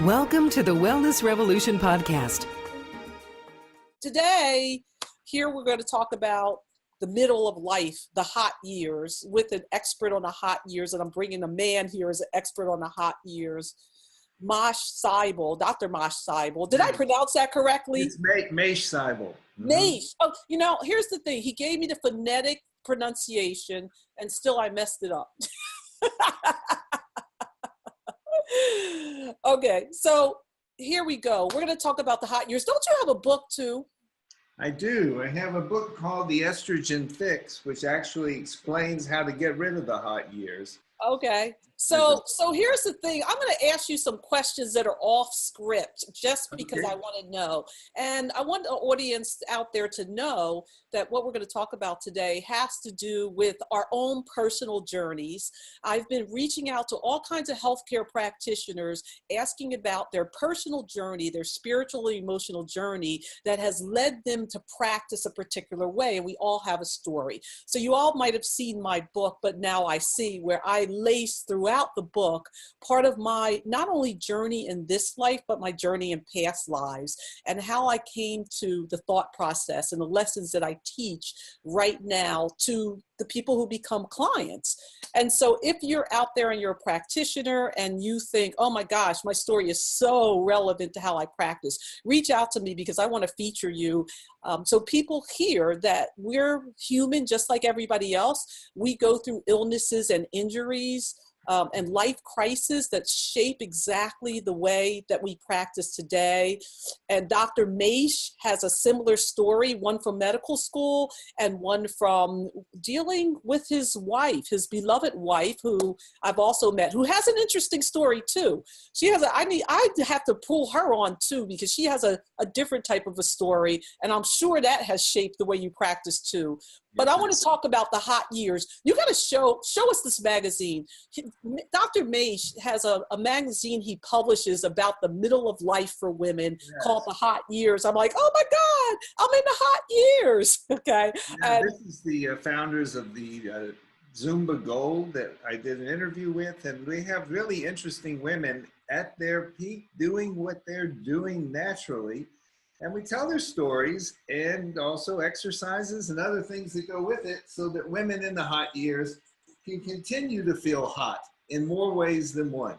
Welcome to the Wellness Revolution podcast. Today, here we're going to talk about the middle of life, the hot years, with an expert on the hot years, and I'm bringing a man here as an expert on the hot years, Mache Seibel, Dr. Mache Seibel. Did I pronounce that correctly? It's Mache Seibel. Mache. Oh, you know, here's the thing. He gave me the phonetic pronunciation, and still I messed it up. Okay, so here we go. We're going to talk about the hot years. Don't you have a book too? I do. I have a book called The Estrogen Fix, which actually explains how to get rid of the hot years. Okay. So here's the thing. I'm going to ask you some questions that are off script just because I want to know. And I want the audience out there to know that what we're going to talk about today has to do with our own personal journeys. I've been reaching out to all kinds of healthcare practitioners, asking about their personal journey, their spiritual and emotional journey that has led them to practice a particular way. And we all have a story. So you all might have seen my book, but now I see where I lace throughout the book part of my not only journey in this life, but my journey in past lives and how I came to the thought process and the lessons that I teach right now to the people who become clients. And so if you're out there and you're a practitioner and you think, oh my gosh, my story is so relevant to how I practice, reach out to me because I want to feature you. So people hear that we're human just like everybody else. We go through illnesses and injuries and life crises that shape exactly the way that we practice today. And Dr. Mache has a similar story, one from medical school and one from dealing with his wife, his beloved wife, who I've also met, who has an interesting story too. She has I have to pull her on too, because she has a different type of a story. And I'm sure that has shaped the way you practice too. But I want to talk about the hot years. You got to show us this magazine. Dr. Mache has a magazine he publishes about the middle of life for women called The Hot Years. I'm like, oh my God, I'm in the hot years. Okay. Yeah, this is the founders of the Zumba Gold that I did an interview with, and we have really interesting women at their peak doing what they're doing naturally. And we tell their stories and also exercises and other things that go with it so that women in the hot years can continue to feel hot in more ways than one.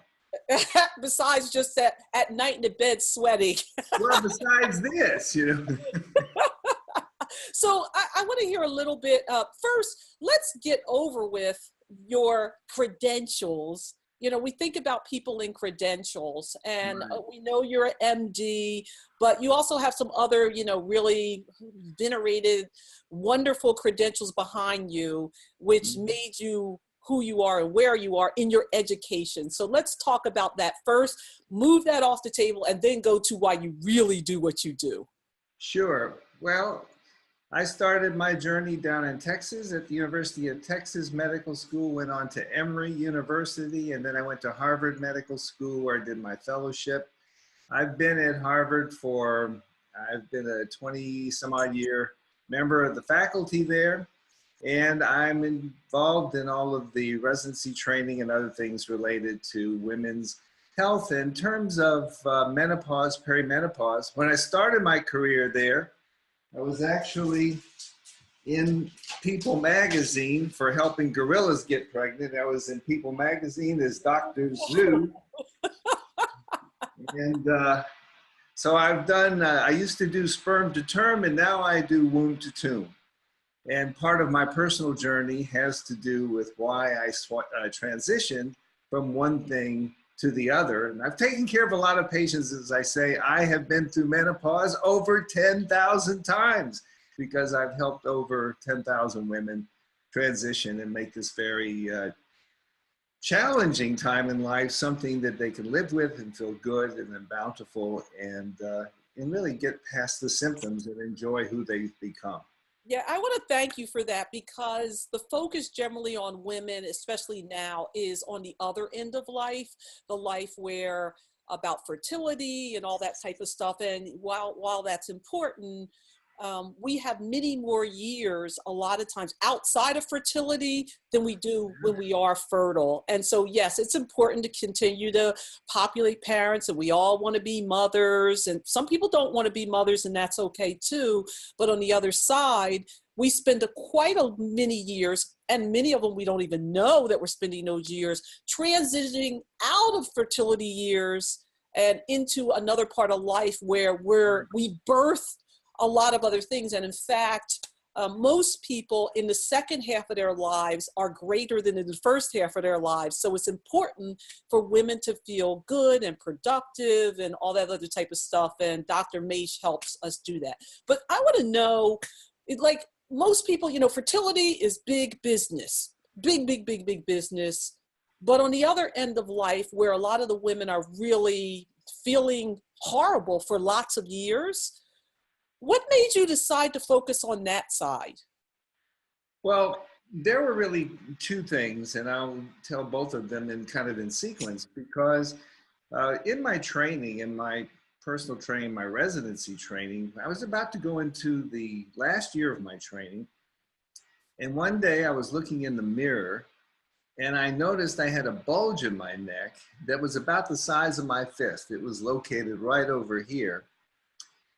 Besides just that at night in the bed sweating. Well, besides this, you know. So I want to hear a little bit. First, let's get over with your credentials. You know, we think about people in credentials, and we know you're an MD, but you also have some other, you know, really venerated, wonderful credentials behind you, which made you who you are and where you are in your education. So let's talk about that first, move that off the table, and then go to why you really do what you do. Sure. Well, I started my journey down in Texas at the University of Texas Medical School, went on to Emory University, and then I went to Harvard Medical School where I did my fellowship. I've been at Harvard I've been a 20 some odd year member of the faculty there, and I'm involved in all of the residency training and other things related to women's health in terms of menopause, perimenopause. When I started my career there, I was actually in People magazine for helping gorillas get pregnant. I was in People magazine as Dr. Zoo. And so I've done, I used to do sperm to term, and now I do womb to tomb. And part of my personal journey has to do with why I transitioned from one thing to the other. And I've taken care of a lot of patients. As I say, I have been through menopause over 10,000 times because I've helped over 10,000 women transition and make this very challenging time in life something that they can live with and feel good and then bountiful and really get past the symptoms and enjoy who they become. Yeah, I want to thank you for that, because the focus generally on women, especially now, is on the other end of life, the life where about fertility and all that type of stuff. And while that's important, we have many more years, a lot of times, outside of fertility than we do when we are fertile. And so, yes, it's important to continue to populate parents, and we all want to be mothers. And some people don't want to be mothers, and that's okay too. But on the other side, we spend quite a many years, and many of them we don't even know that we're spending those years transitioning out of fertility years and into another part of life where we birth a lot of other things. And in fact, most people in the second half of their lives are greater than in the first half of their lives. So it's important for women to feel good and productive and all that other type of stuff. And Dr. Mache helps us do that. But I want to know, like most people, you know, fertility is big business, big business. But on the other end of life, where a lot of the women are really feeling horrible for lots of years, what made you decide to focus on that side? Well, there were really two things, and I'll tell both of them in kind of in sequence, because in my training, in my personal training, my residency training, I was about to go into the last year of my training. And one day I was looking in the mirror and I noticed I had a bulge in my neck that was about the size of my fist. It was located right over here.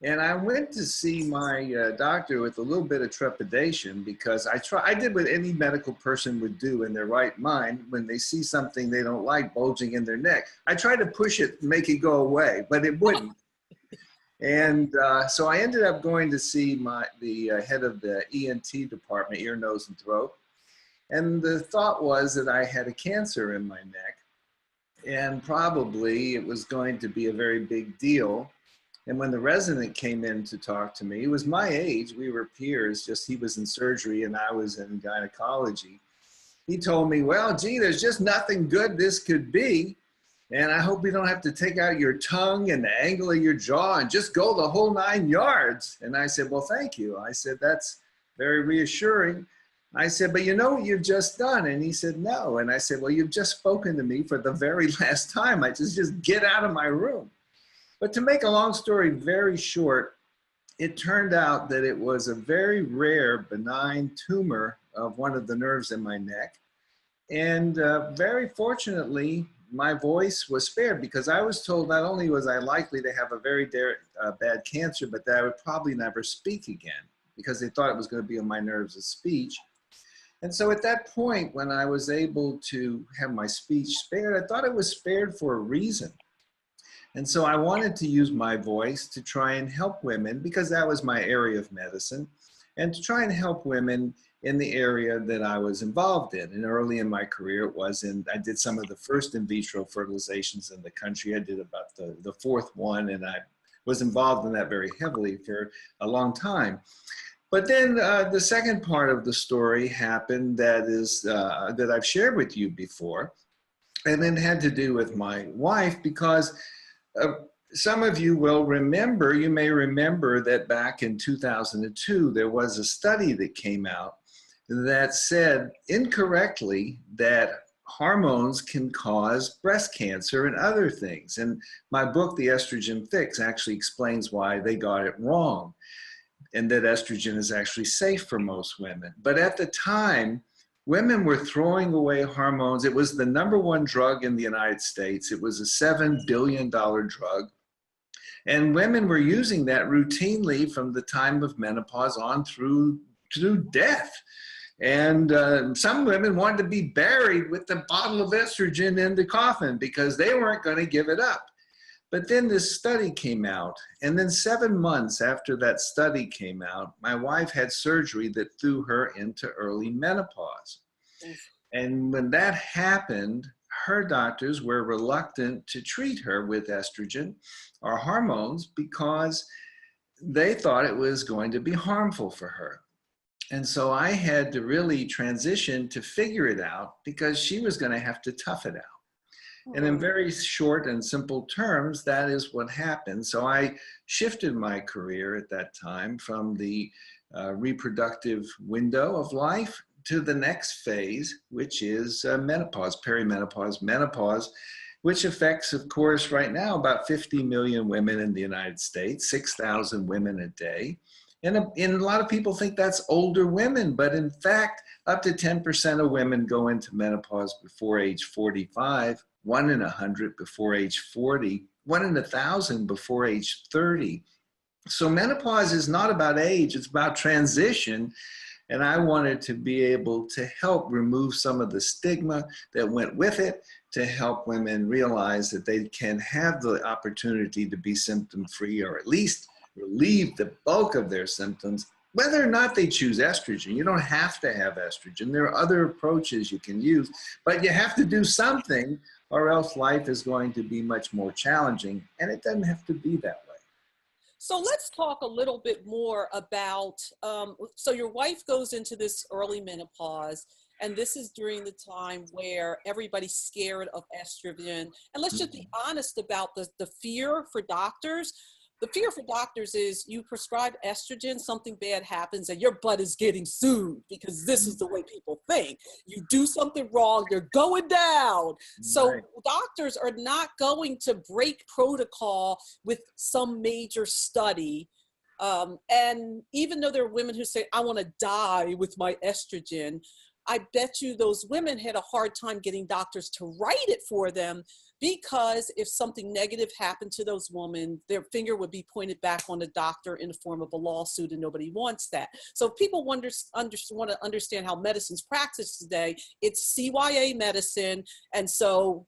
And I went to see my doctor with a little bit of trepidation, because I did what any medical person would do in their right mind when they see something they don't like bulging in their neck. I tried to push it, make it go away, but it wouldn't. And so I ended up going to see the head of the ENT department, ear, nose, and throat. And the thought was that I had a cancer in my neck, and probably it was going to be a very big deal. And when the resident came in to talk to me, he was my age, we were peers, just he was in surgery and I was in gynecology. He told me, well, gee, there's just nothing good this could be. And I hope you don't have to take out your tongue and the angle of your jaw and just go the whole 9 yards. And I said, well, thank you. I said, that's very reassuring. I said, but you know what you've just done? And he said, no. And I said, well, you've just spoken to me for the very last time. I just get out of my room. But to make a long story very short, it turned out that it was a very rare benign tumor of one of the nerves in my neck. And very fortunately, my voice was spared, because I was told not only was I likely to have a very bad cancer, but that I would probably never speak again, because they thought it was going to be on my nerves of speech. And so at that point, when I was able to have my speech spared, I thought it was spared for a reason. And so I wanted to use my voice to try and help women, because that was my area of medicine, and to try and help women in the area that I was involved in. And early in my career, I did some of the first in vitro fertilizations in the country. I did about the fourth one, and I was involved in that very heavily for a long time. But then the second part of the story happened that I've shared with you before, and it had to do with my wife, because some of you will remember, you may remember that back in 2002, there was a study that came out that said incorrectly that hormones can cause breast cancer and other things. And my book, The Estrogen Fix, actually explains why they got it wrong, and that estrogen is actually safe for most women. But at the time, women were throwing away hormones. It was the #1 drug in the United States. It was a $7 billion drug. And women were using that routinely from the time of menopause on through death. And some women wanted to be buried with the bottle of estrogen in the coffin, because they weren't going to give it up. But then this study came out, and then 7 months after that study came out, my wife had surgery that threw her into early menopause. And when that happened, her doctors were reluctant to treat her with estrogen or hormones, because they thought it was going to be harmful for her. And so I had to really transition to figure it out, because she was going to have to tough it out. And in very short and simple terms, that is what happened. So I shifted my career at that time from the reproductive window of life to the next phase, which is menopause, perimenopause, menopause, which affects, of course, right now about 50 million women in the United States, 6,000 women a day. And a lot of people think that's older women, but in fact, up to 10% of women go into menopause before age 45, 1 in 100 before age 40, 1 in 1,000 before age 30. So menopause is not about age, it's about transition. And I wanted to be able to help remove some of the stigma that went with it, to help women realize that they can have the opportunity to be symptom-free, or at least relieve the bulk of their symptoms, whether or not they choose estrogen. You don't have to have estrogen. There are other approaches you can use, but you have to do something, or else life is going to be much more challenging, and it doesn't have to be that way. So let's talk a little bit more about, so your wife goes into this early menopause, and this is during the time where everybody's scared of estrogen. And let's just be honest about the fear for doctors. The fear for doctors is you prescribe estrogen, something bad happens, and your butt is getting sued because this is the way people think. You do something wrong, you're going down. So Right. doctors are not going to break protocol with some major study. And even though there are women who say, I want to die with my estrogen, I bet you those women had a hard time getting doctors to write it for them, because if something negative happened to those women, their finger would be pointed back on the doctor in the form of a lawsuit, and nobody wants that. So if people want to understand how medicine's practiced today, it's CYA medicine. And so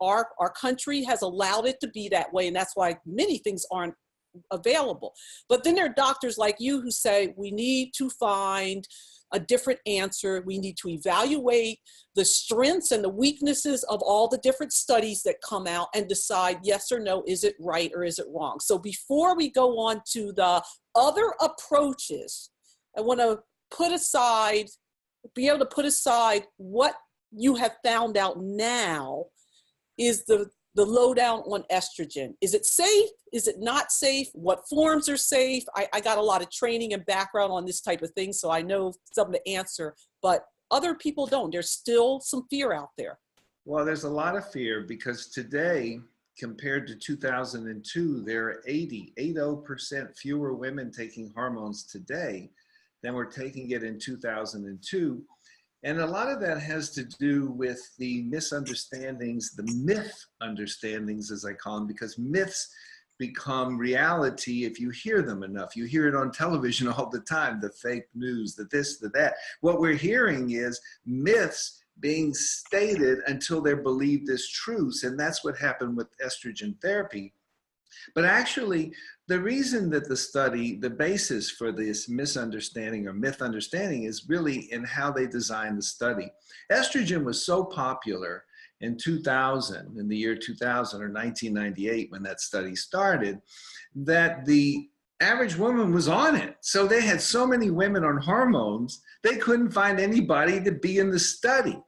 our country has allowed it to be that way, and that's why many things aren't available. But then there are doctors like you who say, we need to find a different answer. We need to evaluate the strengths and the weaknesses of all the different studies that come out and decide yes or no, is it right or is it wrong? So before we go on to the other approaches, I want to be able to put aside what you have found out now is the lowdown on estrogen. Is it safe? Is it not safe? What forms are safe? I got a lot of training and background on this type of thing, so I know some of the answer, but other people don't. There's still some fear out there. Well, there's a lot of fear because today, compared to 2002, there are 80% fewer women taking hormones today than were taking it in 2002. And a lot of that has to do with the misunderstandings, the myth understandings, as I call them, because myths become reality if you hear them enough. You hear it on television all the time, the fake news, the this, the that. What we're hearing is myths being stated until they're believed as truths, and that's what happened with estrogen therapy. But actually, the reason that the basis for this misunderstanding or myth understanding is really in how they designed the study. Estrogen was so popular in 2000, in the year 2000 or 1998 when that study started, that the average woman was on it. So they had so many women on hormones, they couldn't find anybody to be in the study.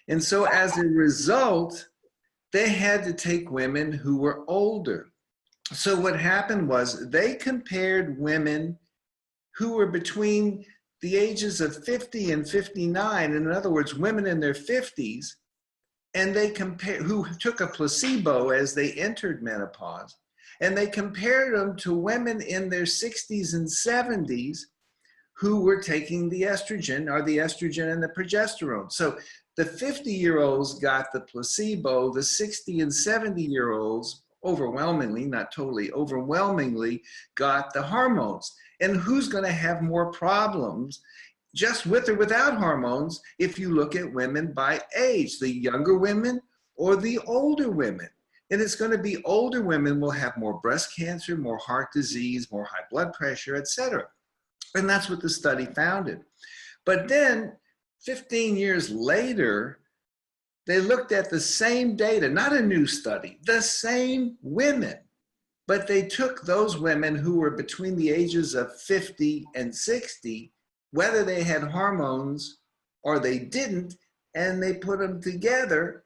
And so as a result, they had to take women who were older. So what happened was they compared women who were between the ages of 50 and 59, in other words, women in their 50s, and they compared who took a placebo as they entered menopause, and they compared them to women in their 60s and 70s who were taking the estrogen, or the estrogen and the progesterone. So the 50-year-olds got the placebo, the 60 and 70-year-olds overwhelmingly, not totally, overwhelmingly got the hormones. And who's going to have more problems just with or without hormones if you look at women by age, the younger women or the older women? And it's going to be older women will have more breast cancer, more heart disease, more high blood pressure, etc. And that's what the study found. But then 15 years later, they looked at the same data, not a new study, the same women, but they took those women who were between the ages of 50 and 60, whether they had hormones or they didn't, and they put them together.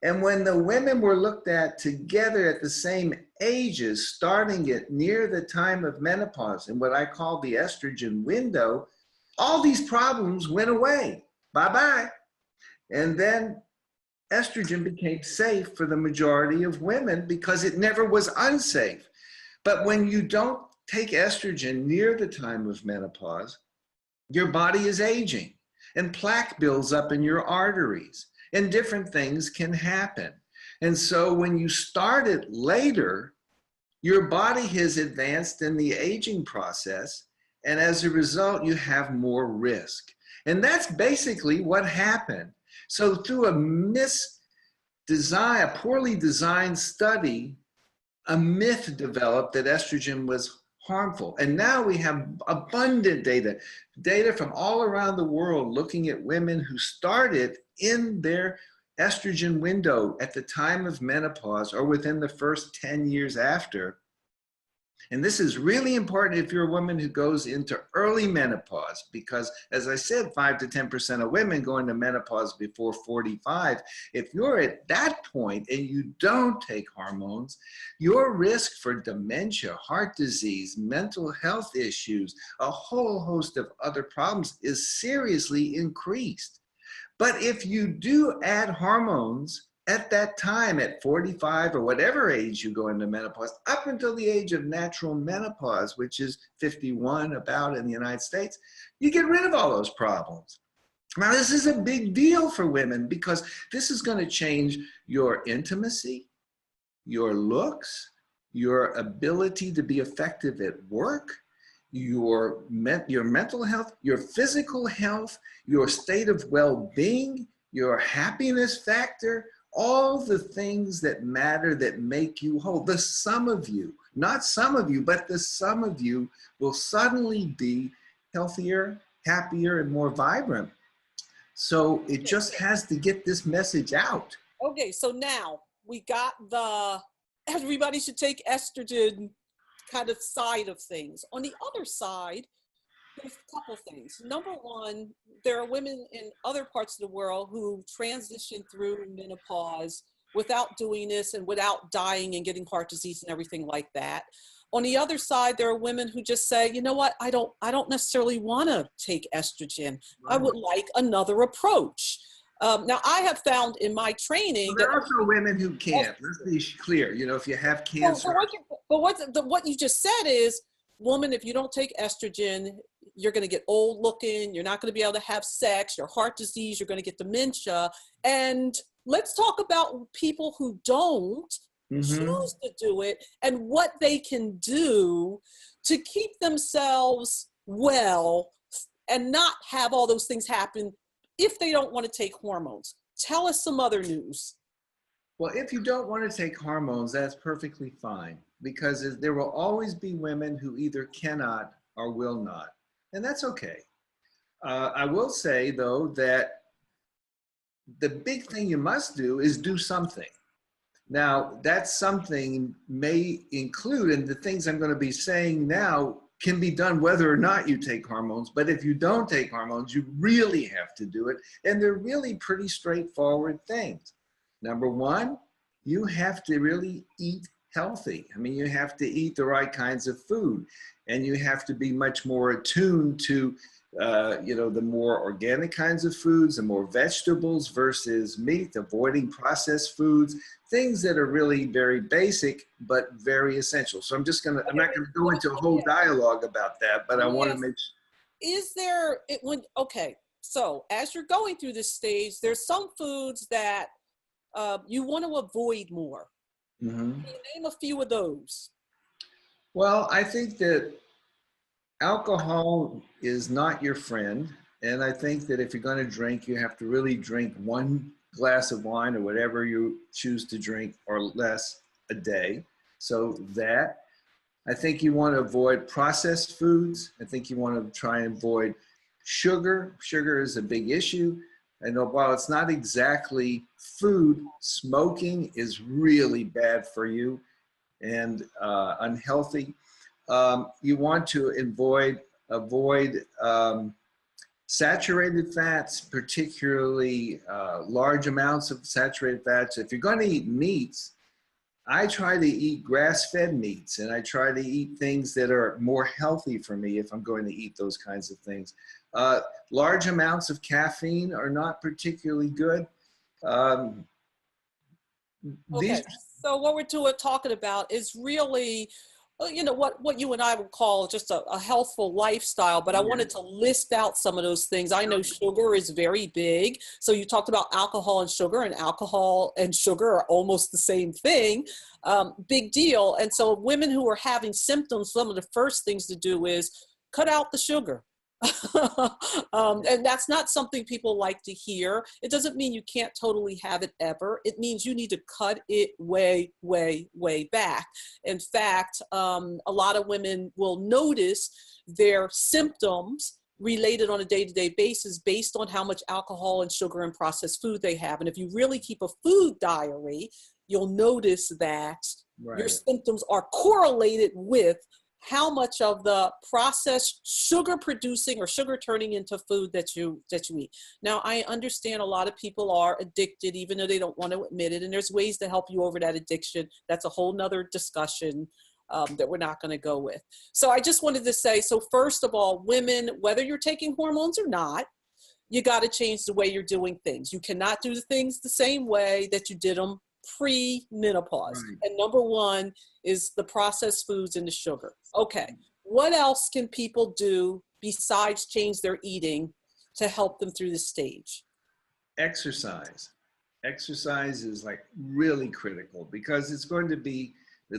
And when the women were looked at together at the same ages, starting at near the time of menopause, in what I call the estrogen window, all these problems went away. Bye-bye. And then estrogen became safe for the majority of women because it never was unsafe. But when you don't take estrogen near the time of menopause, your body is aging and plaque builds up in your arteries and different things can happen. And so when you start it later, your body has advanced in the aging process, and as a result, you have more risk. And that's basically what happened. So through a poorly designed study, a myth developed that estrogen was harmful. And now we have abundant data from all around the world looking at women who started in their estrogen window at the time of menopause or within the first 10 years after. And this is really important if you're a woman who goes into early menopause, because as I said, 5 to 10% of women go into menopause before 45. If you're at that point and you don't take hormones, your risk for dementia, heart disease, mental health issues, a whole host of other problems is seriously increased. But if you do add hormones at that time, at 45 or whatever age you go into menopause, up until the age of natural menopause, which is 51 about in the United States, you get rid of all those problems. Now, this is a big deal for women because this is going to change your intimacy, your looks, your ability to be effective at work, your mental health, your physical health, your state of well-being, your happiness factor, all the things that matter that make you whole. The sum of you, not some of you, but the sum of you will suddenly be healthier, happier, and more vibrant. So it just has to get this message out. Okay, so now we got the everybody should take estrogen kind of side of things. On the other side, there's a couple things. Number one, there are women in other parts of the world who transition through menopause without doing this and without dying and getting heart disease and everything like that. On the other side, there are women who just say, you know what, I don't necessarily want to take estrogen. I would like another approach. Now, I have found in my training well, there are also women who can't. Let's be clear. You know, if you have cancer. What you just said is, woman, if you don't take estrogen, you're going to get old looking. You're not going to be able to have sex. Your heart disease. You're going to get dementia. And let's talk about people who don't choose to do it and what they can do to keep themselves well and not have all those things happen if they don't want to take hormones. Tell us some other news. Well, if you don't want to take hormones, that's perfectly fine, because there will always be women who either cannot or will not, and that's okay. I will say, though, that the big thing you must do is do something. Now, that something may include, and the things I'm going to be saying now can be done whether or not you take hormones, but if you don't take hormones, you really have to do it, and they're really pretty straightforward things. Number one, you have to really eat healthy. I mean, you have to eat the right kinds of food, and you have to be much more attuned to, the more organic kinds of foods, the more vegetables versus meat, avoiding processed foods, things that are really very basic, but very essential. So I'm not going to go into a whole dialogue about that, but I want to make sure. Okay, so as you're going through this stage, there's some foods that you want to avoid more. Can you name a few of those? Well, I think that alcohol is not your friend. And I think that if you're going to drink, you have to really drink one glass of wine or whatever you choose to drink or less a day. So that, I think you want to avoid processed foods. I think you want to try and avoid sugar. Sugar is a big issue. And while it's not exactly food, smoking is really bad for you and unhealthy. You want to avoid saturated fats, particularly large amounts of saturated fats. If you're going to eat meats, I try to eat grass-fed meats, and I try to eat things that are more healthy for me if I'm going to eat those kinds of things. Large amounts of caffeine are not particularly good. Okay, so what we're talking about is really you know, what you and I would call just a healthful lifestyle, but I wanted to list out some of those things. I know sugar is very big. So you talked about alcohol and sugar are almost the same thing. Big deal. And so women who are having symptoms, some of the first things to do is cut out the sugar. And that's not something people like to hear. It doesn't mean you can't totally have it ever. It means you need to cut it way, way, way back. In fact, a lot of women will notice their symptoms related on a day-to-day basis based on how much alcohol and sugar and processed food they have. And if you really keep a food diary, you'll notice that your symptoms are correlated with how much of the processed sugar producing or sugar turning into food that you eat. Now, I understand a lot of people are addicted, even though they don't want to admit it. And there's ways to help you over that addiction. That's a whole nother discussion that we're not going to go with. So I just wanted to say, so first of all, women, whether you're taking hormones or not, you got to change the way you're doing things. You cannot do the things the same way that you did them pre-menopause. And number one is the processed foods and the sugar. Okay, what else can people do besides change their eating to help them through this stage? Exercise. Exercise is like really critical because it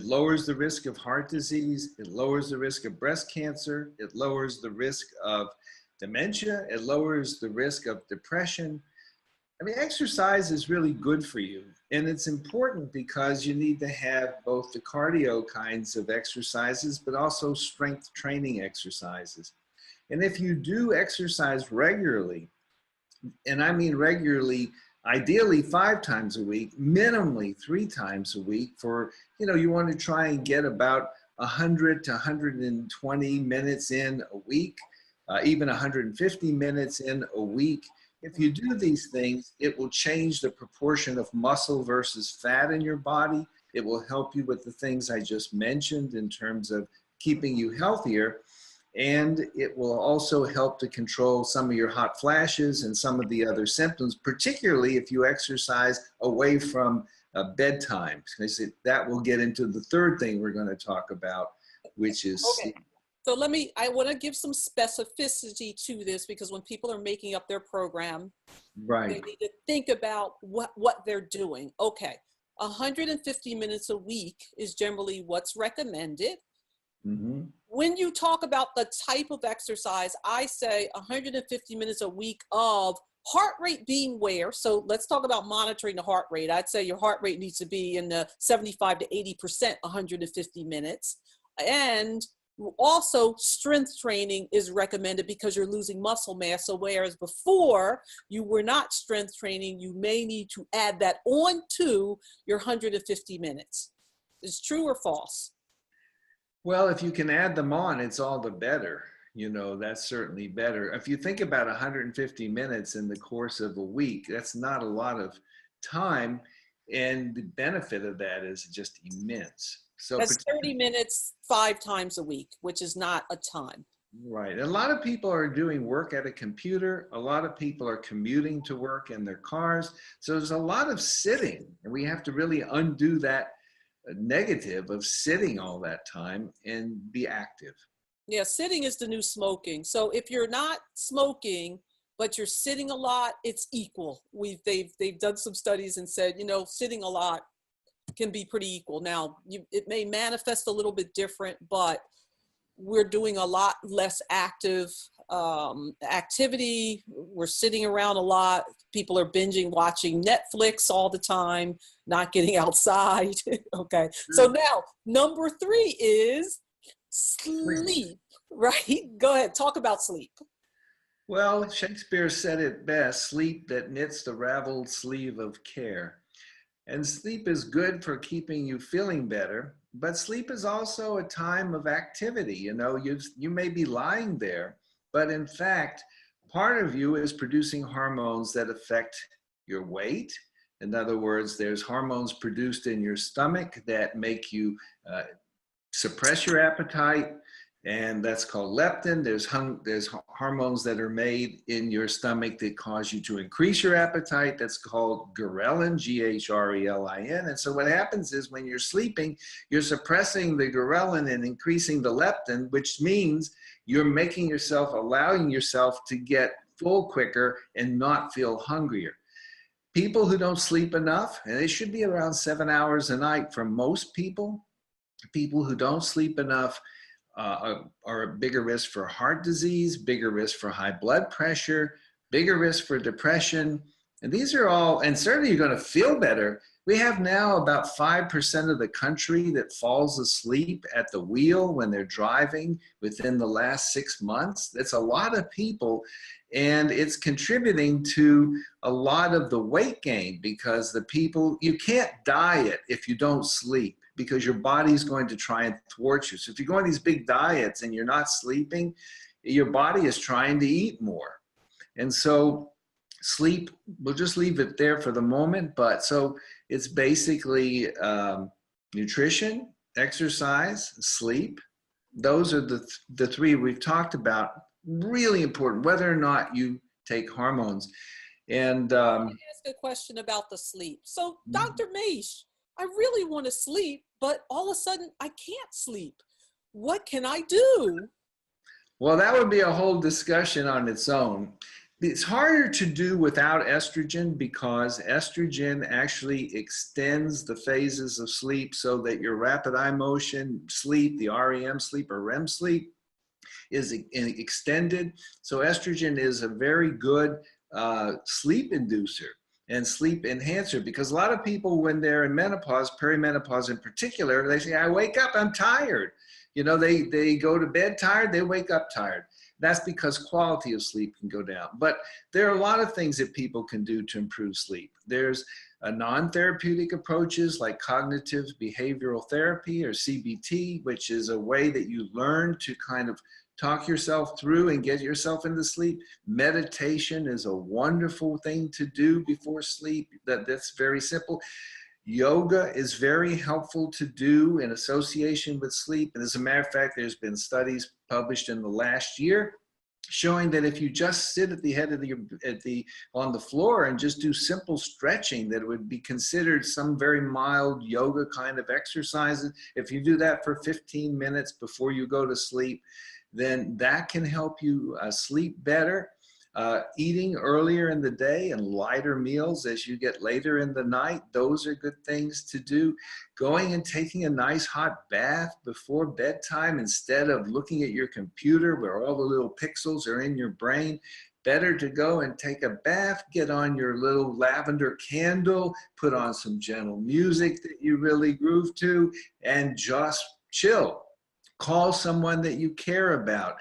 lowers the risk of heart disease, it lowers the risk of breast cancer, it lowers the risk of dementia, it lowers the risk of depression. I mean, exercise is really good for you. And it's important because you need to have both the cardio kinds of exercises, but also strength training exercises. And if you do exercise regularly, and I mean regularly, ideally 5 times a week, minimally 3 times a week for, you want to try and get about 100 to 120 minutes in a week, even 150 minutes in a week. If you do these things, it will change the proportion of muscle versus fat in your body. It will help you with the things I just mentioned in terms of keeping you healthier. And it will also help to control some of your hot flashes and some of the other symptoms, particularly if you exercise away from bedtime. That will get into the third thing we're going to talk about, which is sleep. So I want to give some specificity to this because when people are making up their program, they need to think about what they're doing. Okay, 150 minutes a week is generally what's recommended. When you talk about the type of exercise, I say 150 minutes a week of heart rate being where. So let's talk about monitoring the heart rate. I'd say your heart rate needs to be in the 75 to 80%, 150 minutes. And also, strength training is recommended because you're losing muscle mass. So whereas before you were not strength training, you may need to add that on to your 150 minutes. Is true or false? Well, if you can add them on, it's all the better. That's certainly better. If you think about 150 minutes in the course of a week, that's not a lot of time. And the benefit of that is just immense. So that's 30 minutes 5 times a week, which is not a ton. Right. A lot of people are doing work at a computer. A lot of people are commuting to work in their cars. So there's a lot of sitting, and we have to really undo that negative of sitting all that time and be active. Yeah, sitting is the new smoking. So if you're not smoking, but you're sitting a lot, it's equal. They've done some studies and said, sitting a lot can be pretty equal. Now, it may manifest a little bit different, but we're doing a lot less active activity. We're sitting around a lot. People are binging, watching Netflix all the time, not getting outside. Okay. So now, number 3 is sleep, right? Go ahead, talk about sleep. Well, Shakespeare said it best, sleep that knits the raveled sleeve of care. And sleep is good for keeping you feeling better, but sleep is also a time of activity. You may be lying there, but in fact, part of you is producing hormones that affect your weight. In other words, there's hormones produced in your stomach that make you suppress your appetite. And that's called leptin. There's hormones that are made in your stomach that cause you to increase your appetite. That's called ghrelin, G-H-R-E-L-I-N. And so what happens is when you're sleeping, you're suppressing the ghrelin and increasing the leptin, which means you're making yourself, allowing yourself to get full quicker and not feel hungrier. People who don't sleep enough, and it should be around 7 hours a night for most people, people who don't sleep enough are a bigger risk for heart disease, bigger risk for high blood pressure, bigger risk for depression. And these are all, and certainly you're going to feel better. We have now about 5% of the country that falls asleep at the wheel when they're driving within the last 6 months. That's a lot of people, and it's contributing to a lot of the weight gain because the people, you can't diet if you don't sleep, because your body's going to try and thwart you. So if you go on these big diets and you're not sleeping, your body is trying to eat more. And so sleep, we'll just leave it there for the moment. But so it's basically nutrition, exercise, sleep. Those are the three we've talked about, really important, whether or not you take hormones. And Let me ask a question about the sleep. So Dr. Mache, I really want to sleep, but all of a sudden I can't sleep. What can I do? Well, that would be a whole discussion on its own. It's harder to do without estrogen because estrogen actually extends the phases of sleep so that your rapid eye motion sleep, the REM sleep or REM sleep, is extended. So estrogen is a very good sleep inducer and sleep enhancer, because a lot of people, when they're in menopause, perimenopause in particular, they say, I wake up, I'm tired. You know, they go to bed tired, they wake up tired. That's because quality of sleep can go down. But there are a lot of things that people can do to improve sleep. There's non-therapeutic approaches like cognitive behavioral therapy or CBT, which is a way that you learn to kind of talk yourself through and get yourself into sleep. Meditation is a wonderful thing to do before sleep. That's very simple. Yoga is very helpful to do in association with sleep. And as a matter of fact, there's been studies published in the last year showing that if you just sit at the head of on the floor and just do simple stretching, that it would be considered some very mild yoga kind of exercises. If you do that for 15 minutes before you go to sleep, then that can help you sleep better. Eating earlier in the day and lighter meals as you get later in the night, those are good things to do. Going and taking a nice hot bath before bedtime instead of looking at your computer where all the little pixels are in your brain. Better to go and take a bath, get on your little lavender candle, put on some gentle music that you really groove to, and just chill. Call someone that you care about.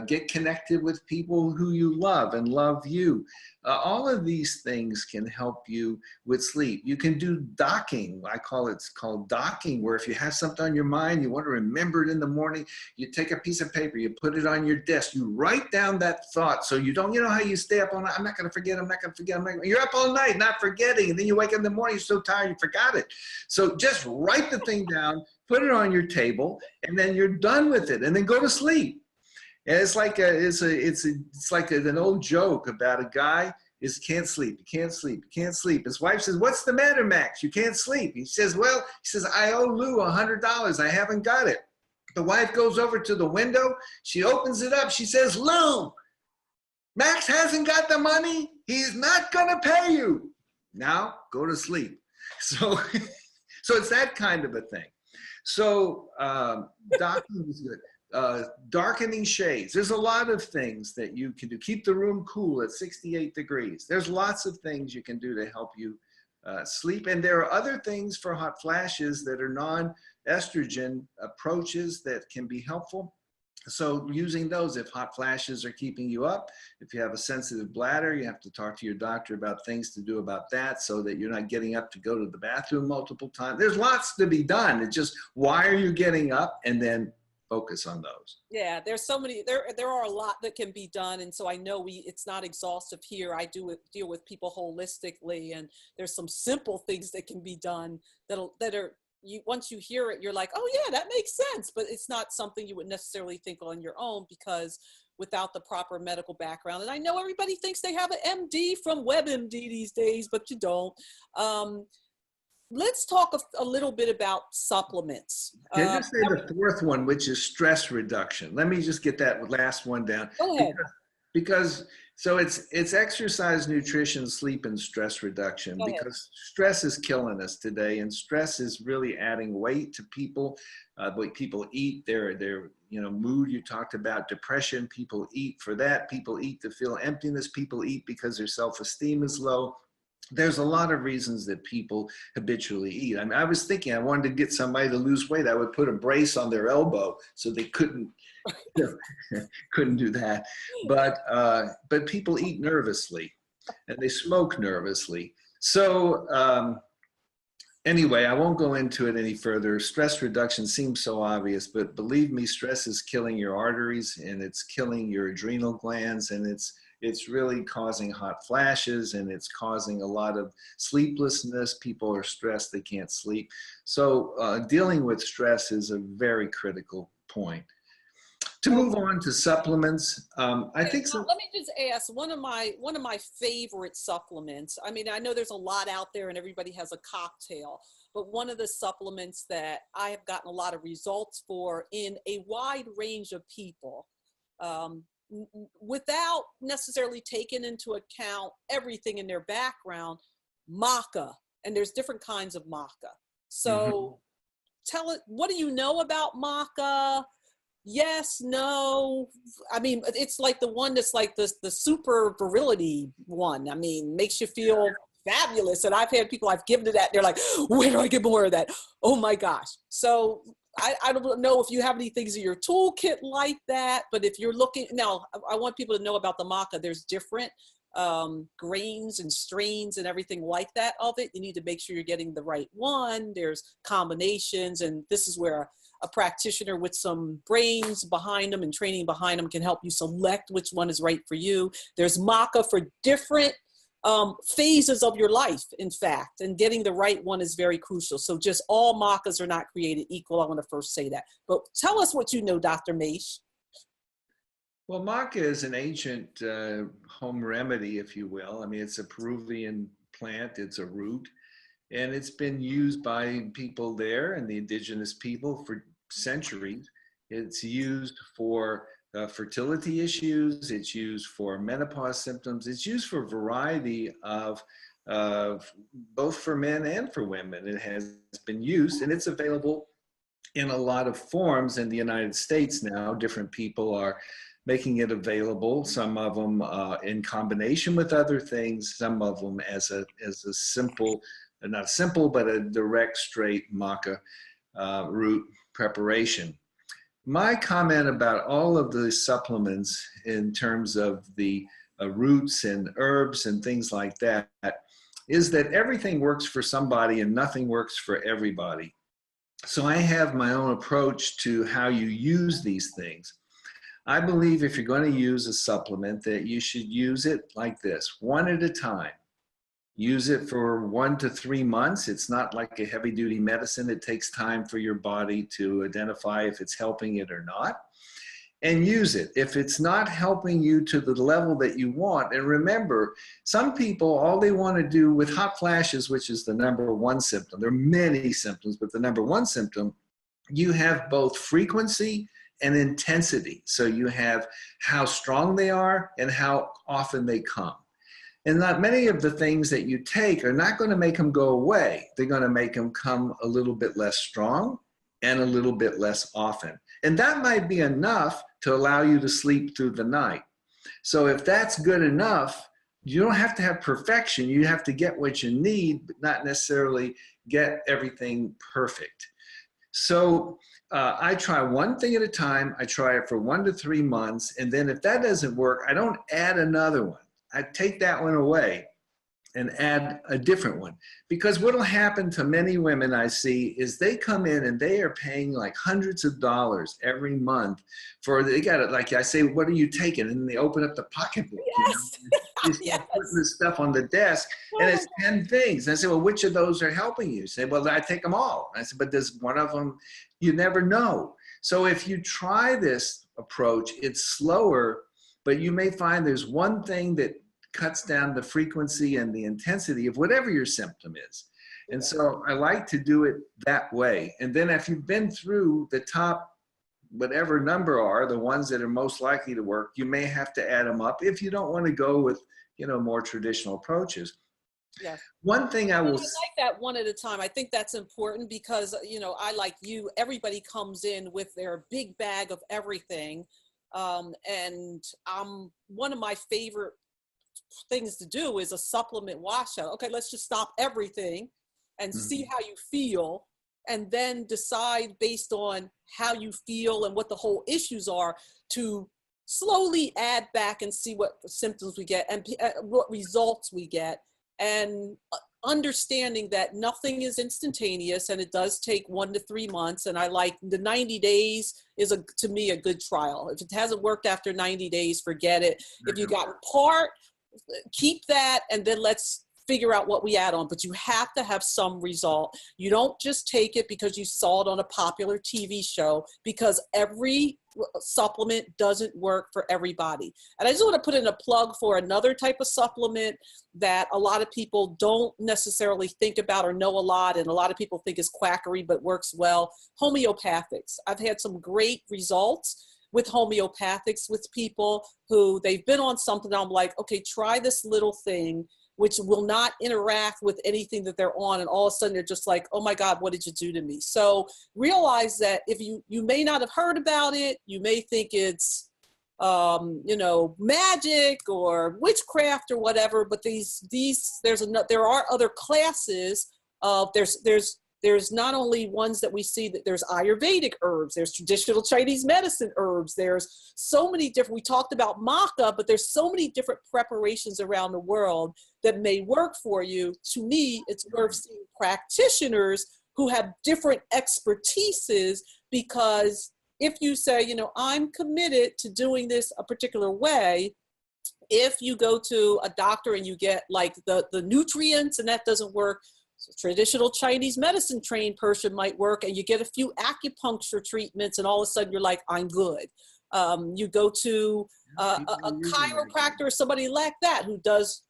Get connected with people who you love and love you. All of these things can help you with sleep. You can do docking. It's called docking, where if you have something on your mind, you want to remember it in the morning, you take a piece of paper, you put it on your desk, you write down that thought so you don't, you know how you stay up all night, I'm not going to forget, you're up all night not forgetting, and then you wake up in the morning, you're so tired you forgot it. So just write the thing down, put it on your table, and then you're done with it, and then go to sleep. And it's like an old joke about a guy can't sleep. His wife says, "What's the matter, Max? You can't sleep." He says, "I owe Lou $100. I haven't got it." The wife goes over to the window. She opens it up. She says, "Lou, Max hasn't got the money. He's not gonna pay you. Now go to sleep." So it's that kind of a thing. So docking is good. Darkening shades. There's a lot of things that you can do. Keep the room cool at 68 degrees. There's lots of things you can do to help you sleep. And there are other things for hot flashes that are non-estrogen approaches that can be helpful. So using those, if hot flashes are keeping you up, if you have a sensitive bladder, you have to talk to your doctor about things to do about that so that you're not getting up to go to the bathroom multiple times. There's lots to be done. It's just, why are you getting up? And then focus on those. Yeah, there's so many, there are a lot that can be done. And so I know it's not exhaustive here. I deal with people holistically, and there's some simple things that can be done that are once you hear it, you're like, oh yeah, that makes sense. But it's not something you would necessarily think on your own, because without the proper medical background, and I know everybody thinks they have an MD from WebMD these days, but you don't. Let's talk a little bit about supplements. Yeah, just say the fourth one, which is stress reduction. Let me just get that last one down. Go ahead. Because so it's exercise, nutrition, sleep, and stress reduction, because stress is killing us today, and stress is really adding weight to people. What people eat, their mood. You talked about depression. People eat for that. People eat to feel emptiness. People eat because their self-esteem is low. There's a lot of reasons that people habitually eat. I mean, I was thinking I wanted to get somebody to lose weight. I would put a brace on their elbow so they couldn't do that. But people eat nervously, and they smoke nervously. So anyway, I won't go into it any further. Stress reduction seems so obvious, but believe me, stress is killing your arteries, and it's killing your adrenal glands, and it's really causing hot flashes, and it's causing a lot of sleeplessness. People are stressed, they can't sleep. So dealing with stress is a very critical point. To move on to supplements, I think so. Let me just ask, one of my favorite supplements, I mean, I know there's a lot out there and everybody has a cocktail, but one of the supplements that I have gotten a lot of results for in a wide range of people, without necessarily taking into account everything in their background, Maca, and there's different kinds of Maca. So tell it, what do you know about Maca? Yes, no. I mean, it's like the one that's like the super virility one. I mean, makes you feel fabulous. And I've had people, I've given it that, they're like, where do I get more of that? Oh my gosh. So I don't know if you have any things in your toolkit like that, but if you're looking, now I want people to know about the Maca. There's different grains and strains and everything like that of it. You need to make sure you're getting the right one. There's combinations, and this is where a practitioner with some brains behind them and training behind them can help you select which one is right for you. There's Maca for different phases of your life, in fact, and getting the right one is very crucial. So just all Macas are not created equal. I want to first say that. But tell us what you know, Dr. Mache. Well, Maca is an ancient home remedy, if you will. I mean, it's a Peruvian plant. It's a root. And it's been used by people there and the indigenous people for centuries. It's used for fertility issues. It's used for menopause symptoms. It's used for a variety of both for men and for women. It has been used, and it's available in a lot of forms in the United States now. Different people are making it available, some of them in combination with other things, some of them as a simple, not simple, but a direct, straight Maca root preparation. My comment about all of the supplements in terms of the roots and herbs and things like that is that everything works for somebody and nothing works for everybody. So I have my own approach to how you use these things. I believe if you're going to use a supplement that you should use it like this, one at a time. Use it for 1 to 3 months. It's not like a heavy duty medicine. It takes time for your body to identify if it's helping it or not. And use it. If it's not helping you to the level that you want, and remember, some people, all they want to do with hot flashes, which is the number one symptom, there are many symptoms, but the number one symptom, you have both frequency and intensity. So you have how strong they are and how often they come. And not many of the things that you take are not going to make them go away. They're going to make them come a little bit less strong and a little bit less often. And that might be enough to allow you to sleep through the night. So if that's good enough, you don't have to have perfection. You have to get what you need, but not necessarily get everything perfect. So I try one thing at a time. I try it for 1 to 3 months. And then if that doesn't work, I don't add another one. I take that one away. and add a different one. Because what will happen to many women I see is they come in and they are paying like hundreds of dollars every month for, they got it, like I say, what are you taking? And they open up the pocketbook, Yes. you start Yes. putting this stuff on the desk, and it's 10 things. And I say, well, which of those are helping you? Say, well, I take them all. I said, but there's one of them, you never know. So if you try this approach, it's slower, but you may find there's one thing that cuts down the frequency and the intensity of whatever your symptom is. And so I like to do it that way. And then if you've been through the top, whatever number are the ones that are most likely to work, you may have to add them up if you don't want to go with, more traditional approaches. Yes. One thing I will... I like that one at a time. I think that's important because, I like you, everybody comes in with their big bag of everything. And one of my favorite things to do is a supplement washout. Okay, let's just stop everything and see how you feel, and then decide based on how you feel and what the whole issues are to slowly add back and see what symptoms we get and what results we get. And understanding that nothing is instantaneous and it does take 1 to 3 months. And I like the 90 days is to me a good trial. If it hasn't worked after 90 days, forget it. If you got part, keep that, and then let's figure out what we add on. But you have to have some result. You don't just take it because you saw it on a popular TV show, because every supplement doesn't work for everybody. And I just want to put in a plug for another type of supplement that a lot of people don't necessarily think about or know a lot, and a lot of people think is quackery but works well. Homeopathics. I've had some great results with homeopathics with people who they've been on something. I'm like, okay, try this little thing, which will not interact with anything that they're on. And all of a sudden they're just like, oh my God, what did you do to me? So realize that if you may not have heard about it, you may think it's, magic or witchcraft or whatever, but there are other classes of, there's not only ones that we see, that there's Ayurvedic herbs, there's traditional Chinese medicine herbs, there's so many different, we talked about Maca, but there's so many different preparations around the world that may work for you. To me, it's worth seeing practitioners who have different expertises, because if you say, I'm committed to doing this a particular way, if you go to a doctor and you get like the nutrients and that doesn't work, so traditional Chinese medicine trained person might work, and you get a few acupuncture treatments and all of a sudden you're like, I'm good. You go to a chiropractor or somebody like that who does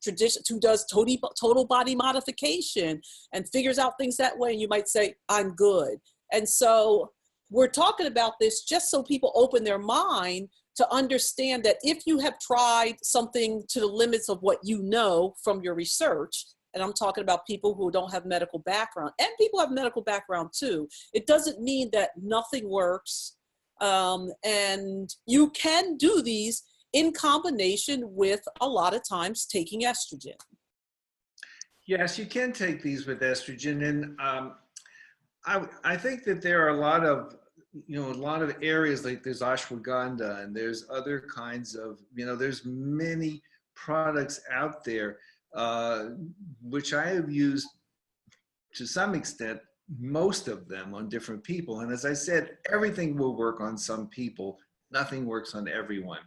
total body modification and figures out things that way, and you might say, I'm good. And so we're talking about this just so people open their mind to understand that if you have tried something to the limits of what you know from your research, and I'm talking about people who don't have medical background, and people have medical background too, it doesn't mean that nothing works. And you can do these in combination with a lot of times taking estrogen. Yes, you can take these with estrogen. And I think that there are a lot of areas, like there's ashwagandha and there's other kinds of, there's many products out there, which I have used to some extent, most of them on different people. And as I said, everything will work on some people. Nothing works on everyone.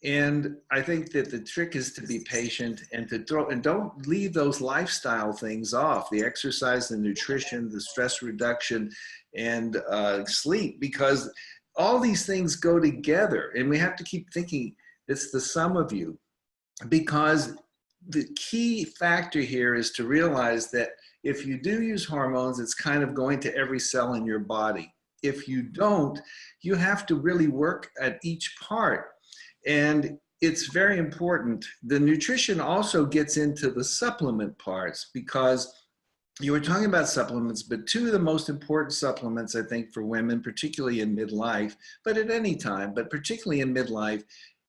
And I think that the trick is to be patient and don't leave those lifestyle things off, the exercise, the nutrition, the stress reduction, and sleep, because all these things go together. And we have to keep thinking it's the sum of you, because the key factor here is to realize that if you do use hormones, it's kind of going to every cell in your body. If you don't, you have to really work at each part. And it's very important. The nutrition also gets into the supplement parts, because you were talking about supplements, but two of the most important supplements, I think, for women, particularly in midlife, but at any time, but particularly in midlife,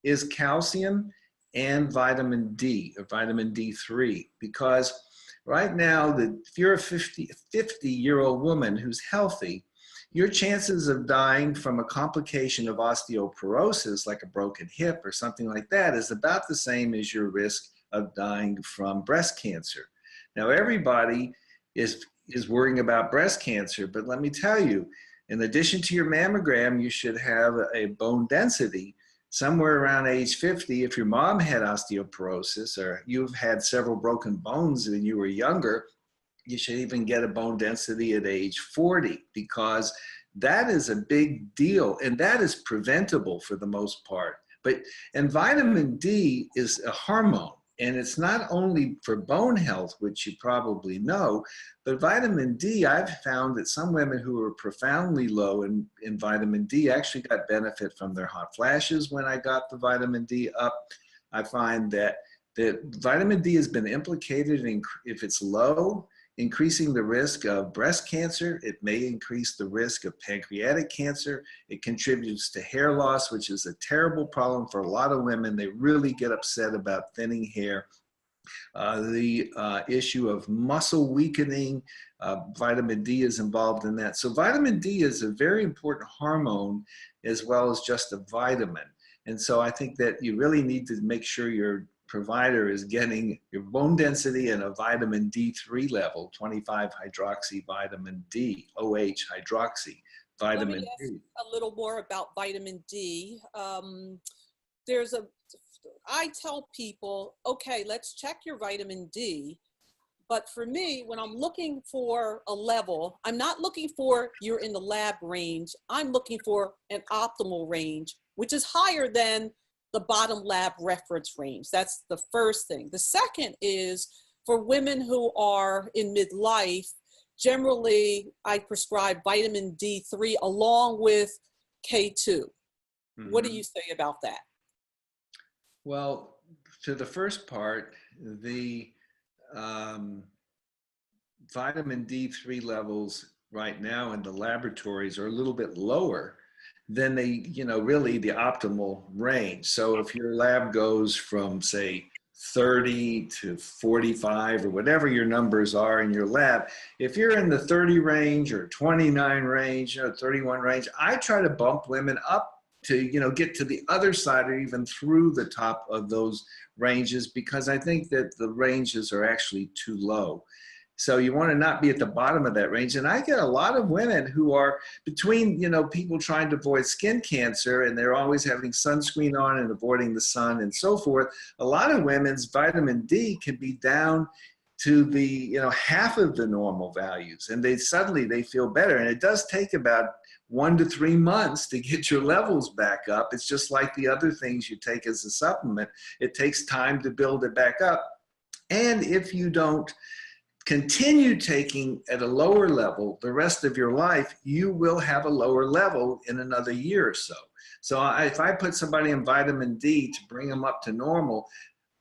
is calcium and vitamin D, or vitamin D3, because right now, if you're a 50-year-old woman who's healthy, your chances of dying from a complication of osteoporosis, like a broken hip or something like that, is about the same as your risk of dying from breast cancer. Now, everybody is worrying about breast cancer, but let me tell you, in addition to your mammogram, you should have a bone density somewhere around age 50. If your mom had osteoporosis or you've had several broken bones when you were younger, you should even get a bone density at age 40, because that is a big deal, and that is preventable for the most part. And vitamin D is a hormone, and it's not only for bone health, which you probably know, but vitamin D, I've found that some women who are profoundly low in vitamin D actually got benefit from their hot flashes when I got the vitamin D up. I find that vitamin D has been implicated in, if it's low, increasing the risk of breast cancer. It may increase the risk of pancreatic cancer. It contributes to hair loss, which is a terrible problem for a lot of women. They really get upset about thinning hair. The issue of muscle weakening, vitamin D is involved in that. So vitamin D is a very important hormone as well as just a vitamin. And so I think that you really need to make sure your provider is getting your bone density and a vitamin D3 level, 25 hydroxy vitamin D, OH hydroxy vitamin D. Let me ask a little more about vitamin D. I tell people, okay, let's check your vitamin D. But for me, when I'm looking for a level, I'm not looking for you're in the lab range. I'm looking for an optimal range, which is higher than the bottom lab reference range. That's the first thing. The second is for women who are in midlife, generally I prescribe vitamin D3 along with K2. Mm-hmm. What do you say about that? Well, to the first part, the vitamin D3 levels right now in the laboratories are a little bit lower than really the optimal range. So if your lab goes from, say, 30 to 45 or whatever your numbers are in your lab, if you're in the 30 range or 29 range or 31 range, I try to bump women up to, get to the other side or even through the top of those ranges, because I think that the ranges are actually too low. So you want to not be at the bottom of that range. And I get a lot of women who are between, people trying to avoid skin cancer and they're always having sunscreen on and avoiding the sun and so forth. A lot of women's vitamin D can be down to the, half of the normal values, and they feel better. And it does take about 1 to 3 months to get your levels back up. It's just like the other things you take as a supplement. It takes time to build it back up. And if you don't continue taking at a lower level the rest of your life, you will have a lower level in another year or so. So if I put somebody on vitamin D to bring them up to normal,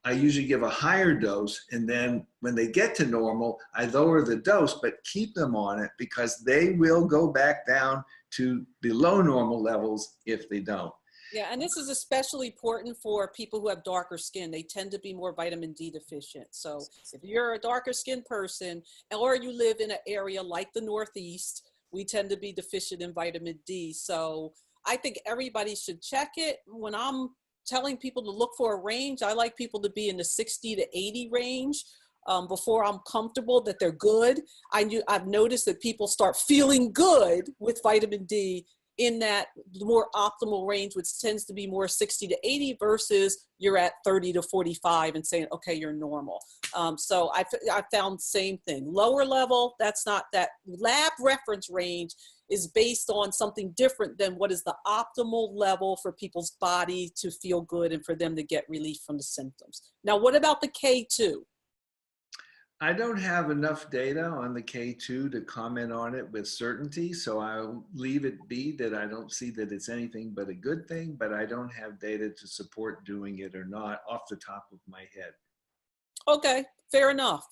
I usually give a higher dose, and then when they get to normal, I lower the dose, but keep them on it because they will go back down to below normal levels if they don't. Yeah, and this is especially important for people who have darker skin. They tend to be more vitamin D deficient. So if you're a darker skinned person or you live in an area like the Northeast, we tend to be deficient in vitamin D. So I think everybody should check it. When I'm telling people to look for a range, I like people to be in the 60 to 80 range before I'm comfortable that they're good. I've noticed that people start feeling good with vitamin D in that more optimal range, which tends to be more 60 to 80 versus you're at 30 to 45 and saying, okay, you're normal. So I found the same thing. Lower level, that's not that lab reference range is based on something different than what is the optimal level for people's body to feel good and for them to get relief from the symptoms. Now, what about the K2? I don't have enough data on the K2 to comment on it with certainty, so I'll leave it be that I don't see that it's anything but a good thing, but I don't have data to support doing it or not off the top of my head. Okay, fair enough.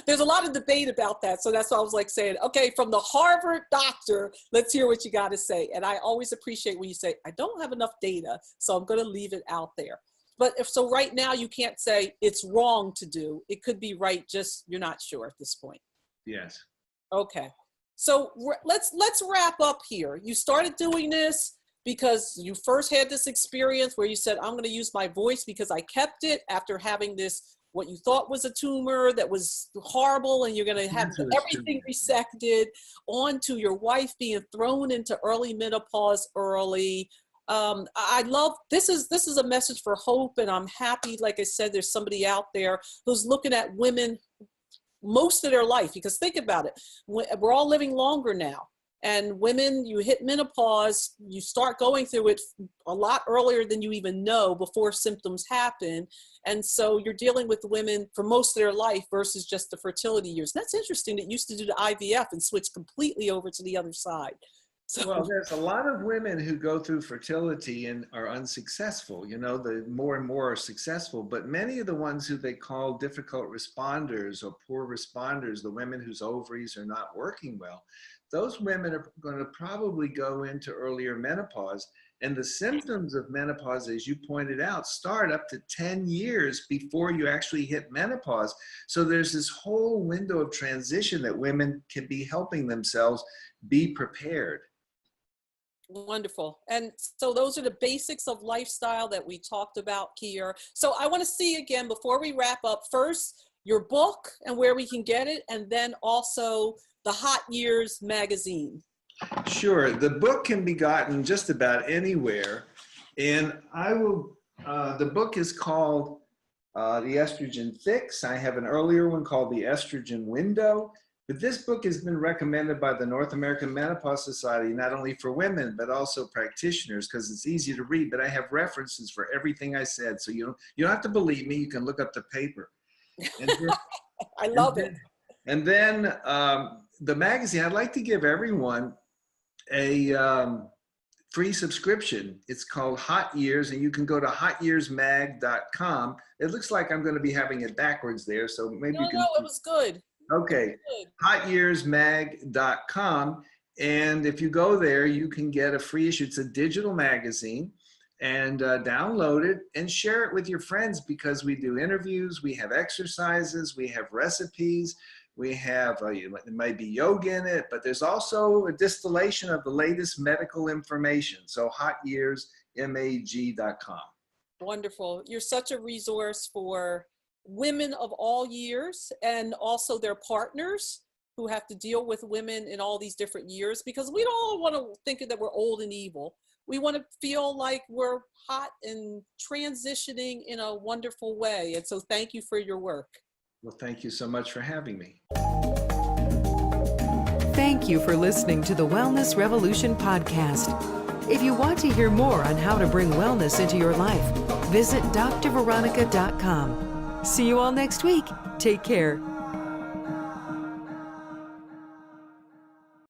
There's a lot of debate about that, so that's why I was like saying, okay, from the Harvard doctor, let's hear what you got to say. And I always appreciate when you say, I don't have enough data, so I'm going to leave it out there. But so right now you can't say it's wrong to do. It could be right, just you're not sure at this point. Yes. Okay. So let's wrap up here. You started doing this. because you first had this experience where you said, I'm going to use my voice because I kept it after having this, what you thought was a tumor that was horrible, and you're going to have everything resected, on to your wife being thrown into early menopause early. I love, this is a message for hope, and I'm happy, like I said, there's somebody out there who's looking at women most of their life, because think about it, we're all living longer now. And women, you hit menopause, you start going through it a lot earlier than you even know, before symptoms happen. And so you're dealing with women for most of their life versus just the fertility years. That's interesting that you used to do the IVF and switch completely over to the other side. So, well, there's a lot of women who go through fertility and are unsuccessful. You know, the more and more are successful, but many of the ones who they call difficult responders or poor responders, the women whose ovaries are not working well, those women are going to probably go into earlier menopause. And the symptoms of menopause, as you pointed out, start up to 10 years before you actually hit menopause. So there's this whole window of transition that women can be helping themselves be prepared. wonderful. And so those are the basics of lifestyle that we talked about here. So I want to see again, before we wrap up, first your book and where we can get it, and then also the Hot Years magazine. Sure. The book can be gotten just about anywhere. And I will, the book is called The Estrogen Fix. I have an earlier one called The Estrogen Window. But this book has been recommended by the North American Menopause Society, not only for women, but also practitioners, because it's easy to read. But I have references for everything I said. So you don't have to believe me. You can look up the paper. And then, I love it. And then the magazine, I'd like to give everyone a free subscription. It's called Hot Years, and you can go to hotyearsmag.com. It looks like I'm going to be having it backwards there, so maybe you can. No, it was good. Okay, hotyearsmag.com, and if you go there, you can get a free issue. It's a digital magazine, and download it and share it with your friends, because we do interviews, we have exercises, we have recipes, we have, it might be yoga in it, but there's also a distillation of the latest medical information. So hotyearsmag.com. Wonderful. You're such a resource for women of all years, and also their partners who have to deal with women in all these different years, because we don't all want to think that we're old and evil. We want to feel like we're hot and transitioning in a wonderful way. And so thank you for your work. Well, thank you so much for having me. Thank you for listening to the Wellness Revolution podcast. If you want to hear more on how to bring wellness into your life, visit drveronica.com. See you all next week. Take care.